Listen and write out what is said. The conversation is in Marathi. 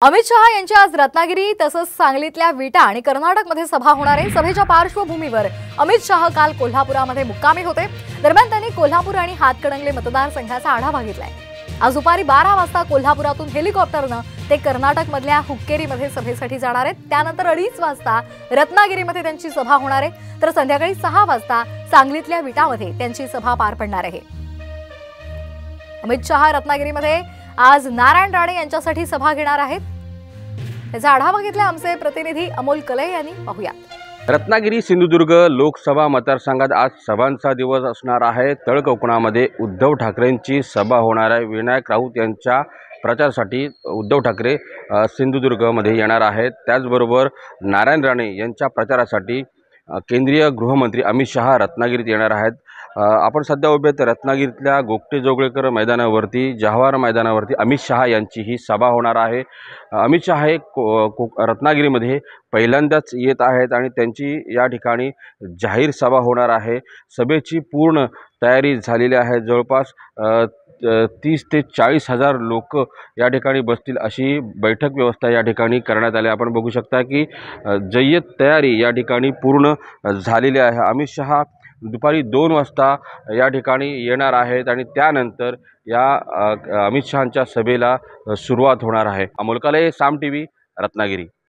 अमित शहा यांची आज रत्नागिरी तसंच सांगलीतल्या विटा आणि कर्नाटकमध्ये सभा होणार आहे। सभेच्या पार्श्वभूमीवर अमित शहा काल कोल्हापुरामध्ये मुक्कामी होते। दरम्यान त्यांनी कोल्हापूर आणि हातकणंगले मतदारसंघाचा आढावा घेतलाय। आज दुपारी 12 वाजता कोल्हापुरातून हेलिकॉप्टरनं ते कर्नाटकमधल्या हुक्केरीमध्ये सभेसाठी जाणार आहेत। त्यानंतर 2:30 वाजता रत्नागिरीमध्ये त्यांची सभा होणार आहे, तर संध्याकाळी 6 वाजता सांगलीतल्या विटामध्ये त्यांची सभा पार पडणार आहे। अमित शहा रत्नागिरीमध्ये आज नारायण राणे यांच्यासाठी सभा घेणार आहेत। त्याचा आढावा घेतला आमचे प्रतिनिधी अमोल कले यांनी। पाहूया। रत्नागिरी सिंधुदुर्ग लोकसभा मतदारसंघात आज सभांचा दिवस असणार आहे। तळ कोकणामध्ये उद्धव ठाकरेंची सभा होणार आहे। विनायक राऊत यांच्या प्रचारासाठी उद्धव ठाकरे सिंधुदुर्गमध्ये येणार आहेत। त्याचबरोबर नारायण राणे यांच्या प्रचारासाठी केंद्रीय गृहमंत्री अमित शहा रत्नागिरीत येणार आहेत। आपण सध्या उभे आहेत रत्नागिरीतल्या गोगटे जोगळेकर मैदानावरती, जवाहर मैदानावरती अमित शहा यांची ही सभा होणार आहे। अमित शहा हे रत्नागिरीमध्ये पहिल्यांदाच येत आहेत आणि त्यांची या ठिकाणी जाहीर सभा होणार आहे। सभेची पूर्ण तयारी झालेली आहे। जवळपास 30 ते 40 हजार लोक या ठिकाणी बसतील अशी बैठक व्यवस्था या ठिकाणी करण्यात आली। आपण बघू शकता की जय्यत तयारी या ठिकाणी पूर्ण झालेली आहे। अमित शहा दुपारी 2 वाजता या ठिकाणी येणार आहेत आणि त्यानंतर या अमित शहांच्या सभेला सुरुवात होणार आहे। अमोल काले, साम टीव्ही, रत्नागिरी।